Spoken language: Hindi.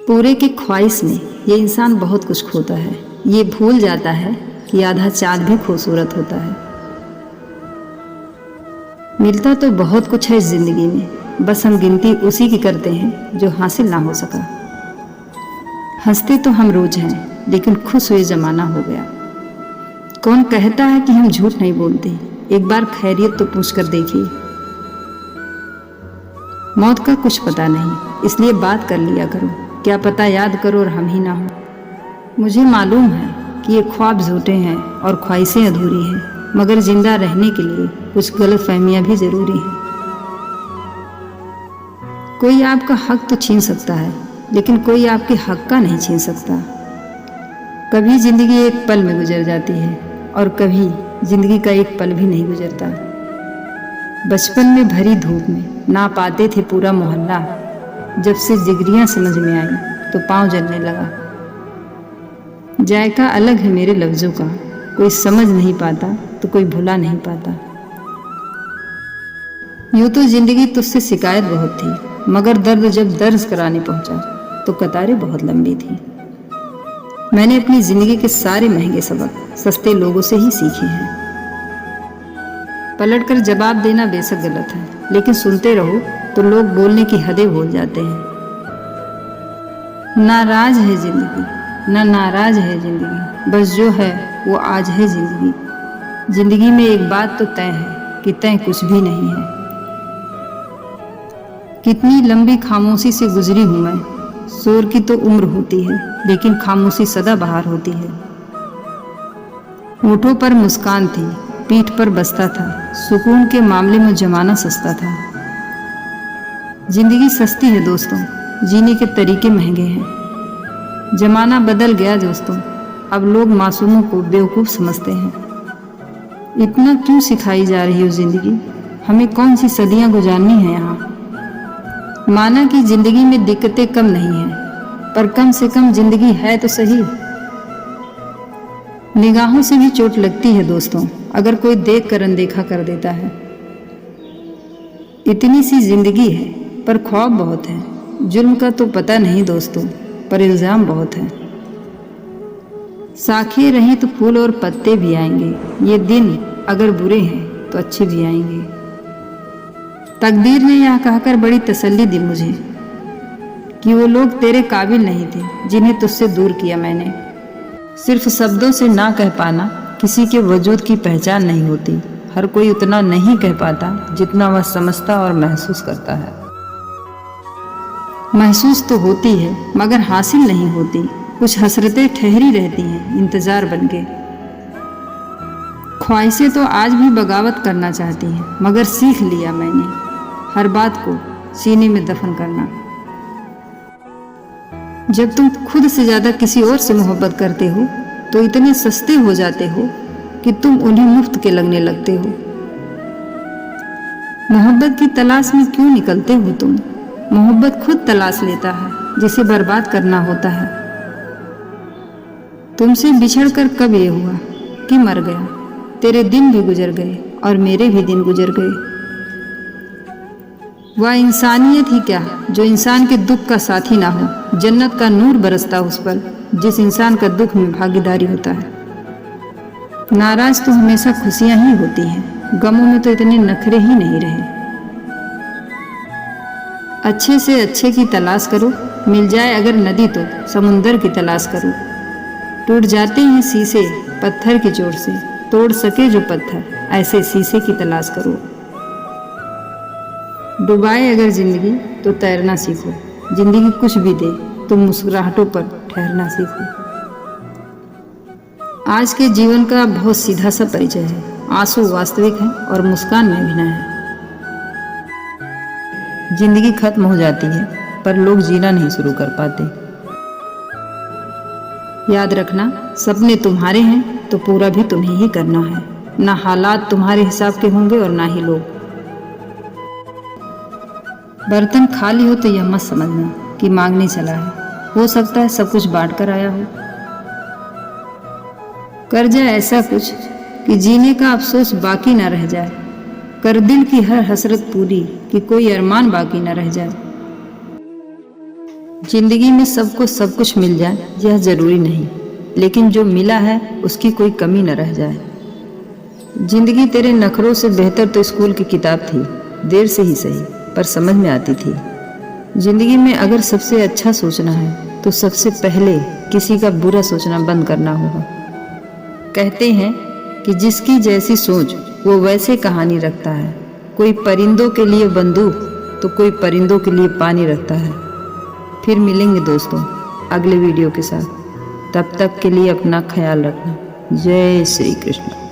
पूरे की ख्वाहिश में ये इंसान बहुत कुछ खोता है। ये भूल जाता है कि आधा चाँद भी खूबसूरत होता है। मिलता तो बहुत कुछ है इस जिंदगी में, बस हम गिनती उसी की करते हैं जो हासिल ना हो सका। हंसते तो हम रोज हैं, लेकिन खुश हुए जमाना हो गया। कौन कहता है कि हम झूठ नहीं बोलते? एक बार खैरियत तो पूछ कर देखिए। मौत का कुछ पता नहीं, इसलिए बात कर लिया करो। क्या पता याद करो और हम ही ना हो। मुझे मालूम है कि ये ख्वाब झूठे हैं और ख्वाहिशें अधूरी हैं, मगर जिंदा रहने के लिए कुछ गलतफहमियां भी जरूरी हैं। कोई आपका हक तो छीन सकता है, लेकिन कोई आपके हक का नहीं छीन सकता। कभी जिंदगी एक पल में गुजर जाती है और कभी जिंदगी का एक पल भी नहीं गुजरता। बचपन में भरी धूप में ना पाते थे पूरा मोहल्ला, जब से जिगरियां समझ में आई तो पांव जलने लगा। जायका अलग है मेरे लफ्जों का, कोई समझ नहीं पाता तो कोई भुला नहीं पाता। यूं तो जिंदगी तुझसे शिकायत बहुत थी, मगर दर्द जब दर्ज कराने पहुंचा तो कतारें बहुत लंबी थी। मैंने अपनी जिंदगी के सारे महंगे सबक सस्ते लोगों से ही सीखे हैं। पलटकर जवाब देना बेशक गलत है, लेकिन सुनते रहो तो लोग बोलने की हदें भूल जाते हैं। नाराज है जिंदगी, ना नाराज है जिंदगी, बस जो है वो आज है जिंदगी। जिंदगी में एक बात तो तय है कि तय कुछ भी नहीं है। कितनी लंबी खामोशी से गुजरी हूं मैं। शोर की तो उम्र होती है, लेकिन खामोशी सदा बहार होती है। होठों पर मुस्कान थी, पीठ पर बसता था, सुकून के मामले में जमाना सस्ता था। जिंदगी सस्ती है दोस्तों, जीने के तरीके महंगे हैं। जमाना बदल गया दोस्तों, अब लोग मासूमों को बेवकूफ़ समझते हैं। इतना क्यों सिखाई जा रही हो जिंदगी? हमें कौन सी सदियां गुजारनी है यहाँ? माना कि जिंदगी में दिक्कतें कम नहीं हैं, पर कम से कम जिंदगी है तो सही। निगाहों से भी चोट लगती है दोस्तों, अगर कोई देख कर अनदेखा कर देता है। इतनी सी जिंदगी है, पर ख्वाब बहुत है। जुल्म का तो पता नहीं दोस्तों, पर इल्ज़ाम बहुत है। साखें रहीं तो फूल और पत्ते भी आएंगे। ये दिन अगर बुरे हैं तो अच्छे भी आएंगे। तकदीर ने यह कहकर बड़ी तसल्ली दी मुझे कि वो लोग तेरे काबिल नहीं थे जिन्हें तुझसे दूर किया मैंने। सिर्फ शब्दों से ना कह पाना किसी के वजूद की पहचान नहीं होती। हर कोई उतना नहीं कह पाता जितना वह समझता और महसूस करता है। महसूस तो होती है, मगर हासिल नहीं होती। कुछ हसरतें ठहरी रहती हैं इंतजार बनके। ख्वाहिशें तो आज भी बगावत करना चाहती हैं, मगर सीख लिया मैंने हर बात को सीने में दफन करना। जब तुम खुद से ज्यादा किसी और से मोहब्बत करते हो तो इतने सस्ते हो जाते हो कि तुम उन्हें मुफ्त के लगने लगते हो। मोहब्बत की तलाश में क्यों निकलते हो तुम? मोहब्बत खुद तलाश लेता है जिसे बर्बाद करना होता है। तुमसे बिछड़कर कब ये हुआ कि मर गया? तेरे दिन भी गुजर गए और मेरे भी दिन गुजर गए। वह इंसानियत ही क्या जो इंसान के दुख का साथी ना हो। जन्नत का नूर बरसता उस पर जिस इंसान का दुख में भागीदारी होता है। नाराज तो हमेशा खुशियां ही होती हैं, गमों में तो इतने नखरे ही नहीं रहे। अच्छे से अच्छे की तलाश करो, मिल जाए अगर नदी तो समुंदर की तलाश करो। टूट जाते हैं शीशे पत्थर की जोर से, तोड़ सके जो पत्थर ऐसे शीशे की तलाश करो। डुबाए अगर जिंदगी तो तैरना सीखो। जिंदगी कुछ भी दे तो मुस्कुराहटों पर ठहरना सीखो। आज के जीवन का बहुत सीधा सा परिचय है। आंसू वास्तविक है और मुस्कान में अभिनय है। जिंदगी खत्म हो जाती है, पर लोग जीना नहीं शुरू कर पाते। याद रखना, सपने तुम्हारे हैं तो पूरा भी तुम्हें ही करना है। ना हालात तुम्हारे हिसाब के होंगे और ना ही लोग। बर्तन खाली हो तो यह मत समझना कि मांगने चला है। हो सकता है सब कुछ बांट कर आया हो। कर जाए ऐसा कुछ कि जीने का अफसोस बाकी ना रह जाए। कर दिल की हर हसरत पूरी कि कोई अरमान बाकी ना रह जाए। जिंदगी में सबको सब कुछ मिल जाए यह जरूरी नहीं, लेकिन जो मिला है उसकी कोई कमी न रह जाए। जिंदगी तेरे नखरों से बेहतर तो स्कूल की किताब थी, देर से ही सही पर समझ में आती थी। जिंदगी में अगर सबसे अच्छा सोचना है तो सबसे पहले किसी का बुरा सोचना बंद करना होगा। कहते हैं कि जिसकी जैसी सोच वो वैसे कहानी रखता है। कोई परिंदों के लिए बंदूक तो कोई परिंदों के लिए पानी रखता है। फिर मिलेंगे दोस्तों अगले वीडियो के साथ। तब तक के लिए अपना ख्याल रखना। जय श्री कृष्ण।